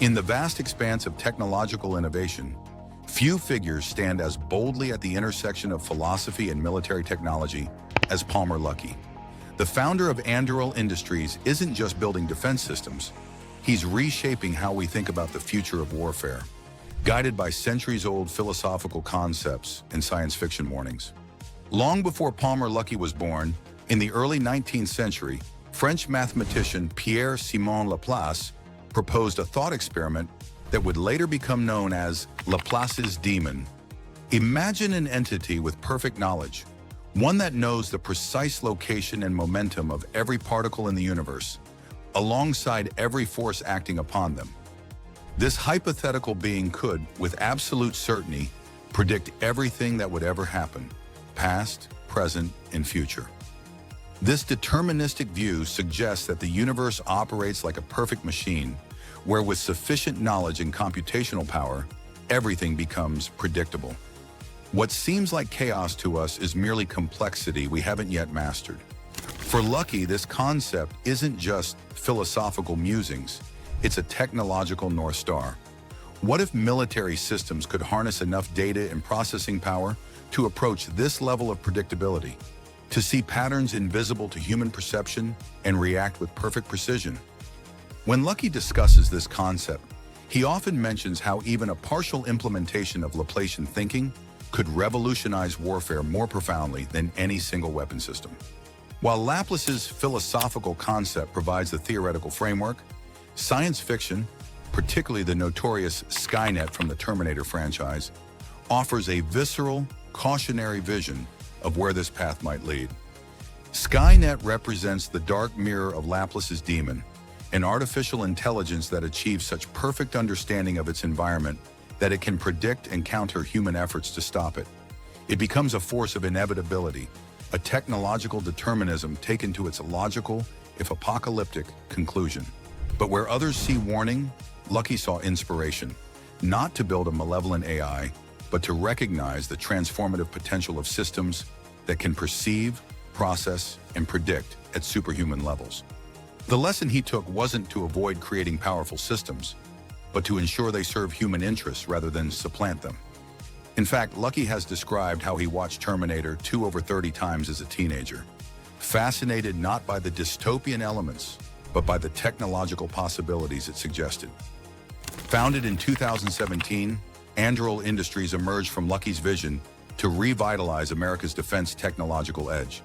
In the vast expanse of technological innovation, few figures stand as boldly at the intersection of philosophy and military technology as Palmer Luckey. The founder of Anduril Industries isn't just building defense systems, he's reshaping how we think about the future of warfare, guided by centuries-old philosophical concepts and science fiction warnings. Long before Palmer Luckey was born, in the early 19th century, French mathematician Pierre-Simon Laplace proposed a thought experiment that would later become known as Laplace's demon. Imagine an entity with perfect knowledge, one that knows the precise location and momentum of every particle in the universe, alongside every force acting upon them. This hypothetical being could, with absolute certainty, predict everything that would ever happen, past, present, and future. This deterministic view suggests that the universe operates like a perfect machine, where with sufficient knowledge and computational power, everything becomes predictable. What seems like chaos to us is merely complexity we haven't yet mastered. For Luckey, this concept isn't just philosophical musings, it's a technological North Star. What if military systems could harness enough data and processing power to approach this level of predictability, to see patterns invisible to human perception and react with perfect precision? When Luckey discusses this concept, he often mentions how even a partial implementation of Laplacian thinking could revolutionize warfare more profoundly than any single weapon system. While Laplace's philosophical concept provides the theoretical framework, science fiction, particularly the notorious Skynet from the Terminator franchise, offers a visceral, cautionary vision of where this path might lead. Skynet represents the dark mirror of Laplace's demon, an artificial intelligence that achieves such perfect understanding of its environment that it can predict and counter human efforts to stop it. It becomes a force of inevitability, a technological determinism taken to its logical, if apocalyptic, conclusion. But where others see warning, Luckey saw inspiration, not to build a malevolent AI, but to recognize the transformative potential of systems that can perceive, process, and predict at superhuman levels. The lesson he took wasn't to avoid creating powerful systems, but to ensure they serve human interests rather than supplant them. In fact, Luckey has described how he watched Terminator 2 over 30 times as a teenager, fascinated not by the dystopian elements, but by the technological possibilities it suggested. Founded in 2017, Anduril Industries emerged from Luckey's vision to revitalize America's defense technological edge.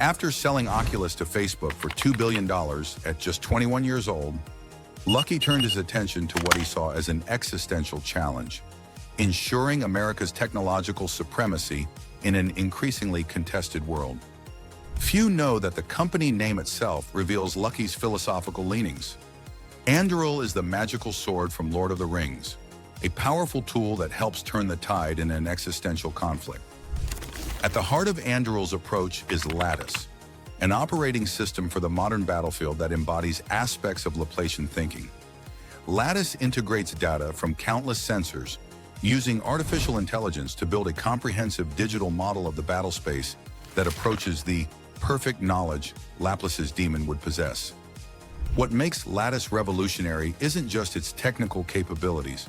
After selling Oculus to Facebook for $2 billion at just 21 years old, Luckey turned his attention to what he saw as an existential challenge, ensuring America's technological supremacy in an increasingly contested world. Few know that the company name itself reveals Luckey's philosophical leanings. Anduril is the magical sword from Lord of the Rings, a powerful tool that helps turn the tide in an existential conflict. At the heart of Anduril's approach is Lattice, an operating system for the modern battlefield that embodies aspects of Laplacian thinking. Lattice integrates data from countless sensors, using artificial intelligence to build a comprehensive digital model of the battle space that approaches the perfect knowledge Laplace's demon would possess. What makes Lattice revolutionary isn't just its technical capabilities,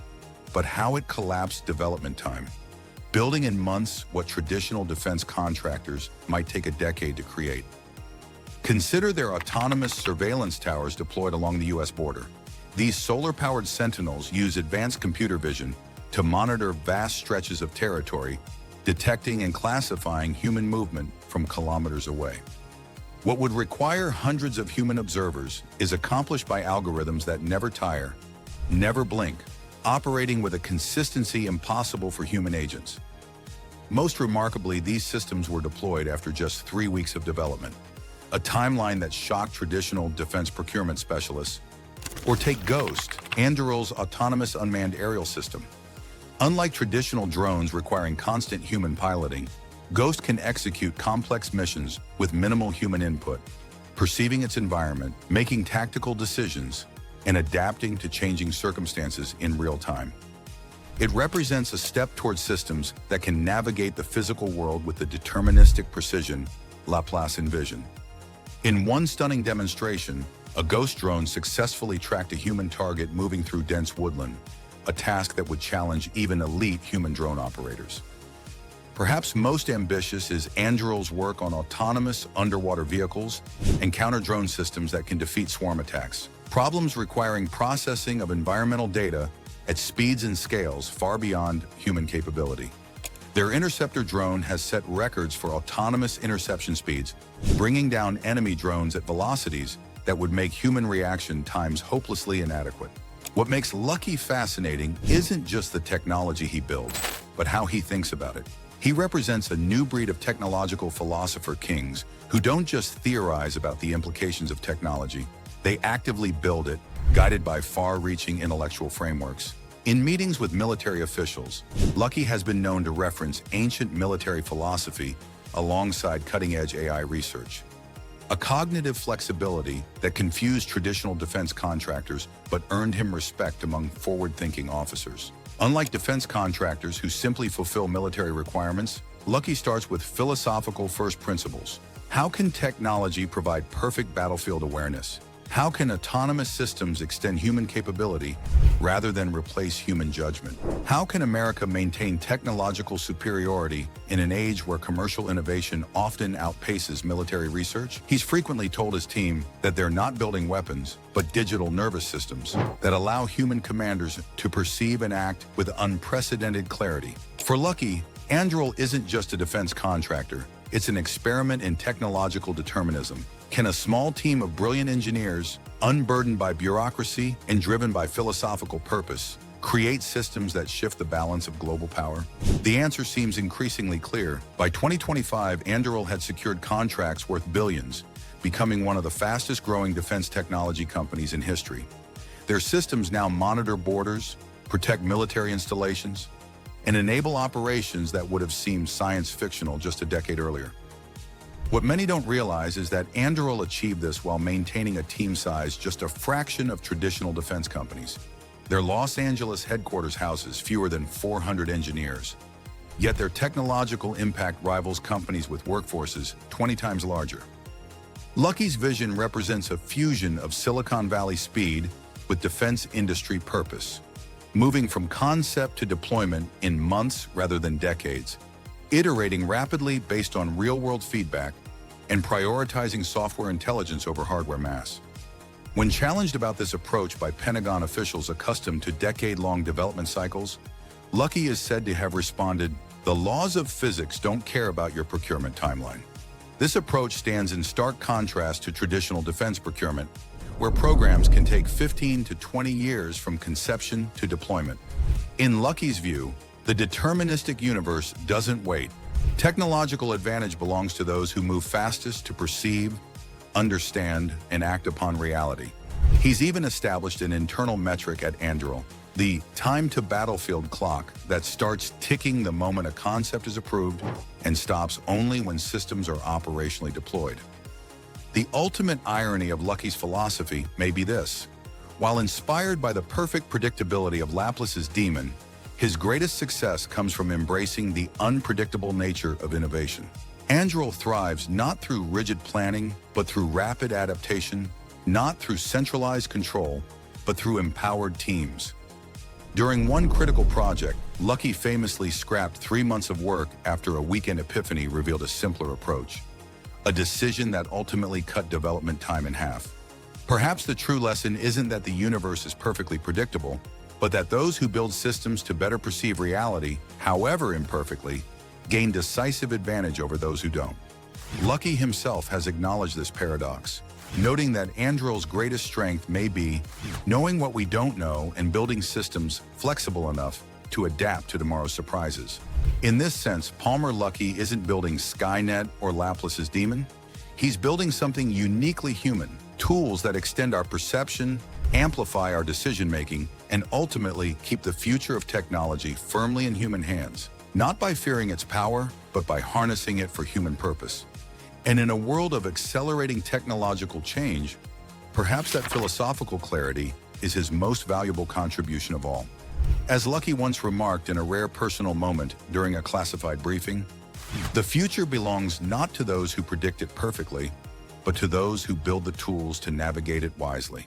but how it collapsed development time, building in months what traditional defense contractors might take a decade to create. Consider their autonomous surveillance towers deployed along the US border. These solar-powered sentinels use advanced computer vision to monitor vast stretches of territory, detecting and classifying human movement from kilometers away. What would require hundreds of human observers is accomplished by algorithms that never tire, never blink, operating with a consistency impossible for human agents. Most remarkably, these systems were deployed after just 3 weeks of development, a timeline that shocked traditional defense procurement specialists. Or take Ghost, Anduril's autonomous unmanned aerial system. Unlike traditional drones requiring constant human piloting, Ghost can execute complex missions with minimal human input, perceiving its environment, making tactical decisions, and adapting to changing circumstances in real time. It represents a step towards systems that can navigate the physical world with the deterministic precision Laplace envisioned. In one stunning demonstration, a ghost drone successfully tracked a human target moving through dense woodland, a task that would challenge even elite human drone operators. Perhaps most ambitious is Anduril's work on autonomous underwater vehicles and counter-drone systems that can defeat swarm attacks, problems requiring processing of environmental data at speeds and scales far beyond human capability. Their interceptor drone has set records for autonomous interception speeds, bringing down enemy drones at velocities that would make human reaction times hopelessly inadequate. What makes Luckey fascinating isn't just the technology he builds, but how he thinks about it. He represents a new breed of technological philosopher kings who don't just theorize about the implications of technology, they actively build it, guided by far-reaching intellectual frameworks. In meetings with military officials, Luckey has been known to reference ancient military philosophy alongside cutting-edge AI research. A cognitive flexibility that confused traditional defense contractors but earned him respect among forward-thinking officers. Unlike defense contractors who simply fulfill military requirements, Luckey starts with philosophical first principles. How can technology provide perfect battlefield awareness? How can autonomous systems extend human capability rather than replace human judgment? How can America maintain technological superiority in an age where commercial innovation often outpaces military research? He's frequently told his team that they're not building weapons, but digital nervous systems that allow human commanders to perceive and act with unprecedented clarity. For Luckey, Anduril isn't just a defense contractor, it's an experiment in technological determinism. Can a small team of brilliant engineers, unburdened by bureaucracy and driven by philosophical purpose, create systems that shift the balance of global power? The answer seems increasingly clear. By 2025, Anduril had secured contracts worth billions, becoming one of the fastest-growing defense technology companies in history. Their systems now monitor borders, protect military installations, and enable operations that would have seemed science-fictional just a decade earlier. What many don't realize is that Anduril achieved this while maintaining a team size just a fraction of traditional defense companies. Their Los Angeles headquarters houses fewer than 400 engineers, yet their technological impact rivals companies with workforces 20 times larger. Luckey's vision represents a fusion of Silicon Valley speed with defense industry purpose, moving from concept to deployment in months rather than decades, iterating rapidly based on real-world feedback, and prioritizing software intelligence over hardware mass. When challenged about this approach by Pentagon officials accustomed to decade-long development cycles, Luckey is said to have responded, "The laws of physics don't care about your procurement timeline." This approach stands in stark contrast to traditional defense procurement, where programs can take 15 to 20 years from conception to deployment. In Luckey's view, the deterministic universe doesn't wait. Technological advantage belongs to those who move fastest to perceive, understand, and act upon reality. He's even established an internal metric at Anduril, the time-to-battlefield clock that starts ticking the moment a concept is approved and stops only when systems are operationally deployed. The ultimate irony of Luckey's philosophy may be this. While inspired by the perfect predictability of Laplace's demon, his greatest success comes from embracing the unpredictable nature of innovation. Anduril thrives not through rigid planning, but through rapid adaptation, not through centralized control, but through empowered teams. During one critical project, Luckey famously scrapped 3 months of work after a weekend epiphany revealed a simpler approach, a decision that ultimately cut development time in half. Perhaps the true lesson isn't that the universe is perfectly predictable, but that those who build systems to better perceive reality, however imperfectly, gain decisive advantage over those who don't. Luckey himself has acknowledged this paradox, noting that Anduril's greatest strength may be knowing what we don't know and building systems flexible enough to adapt to tomorrow's surprises. In this sense, Palmer Luckey isn't building Skynet or Laplace's demon. He's building something uniquely human, tools that extend our perception, amplify our decision-making, and ultimately keep the future of technology firmly in human hands, not by fearing its power, but by harnessing it for human purpose. And in a world of accelerating technological change, perhaps that philosophical clarity is his most valuable contribution of all. As Luckey once remarked in a rare personal moment during a classified briefing, "The future belongs not to those who predict it perfectly, but to those who build the tools to navigate it wisely.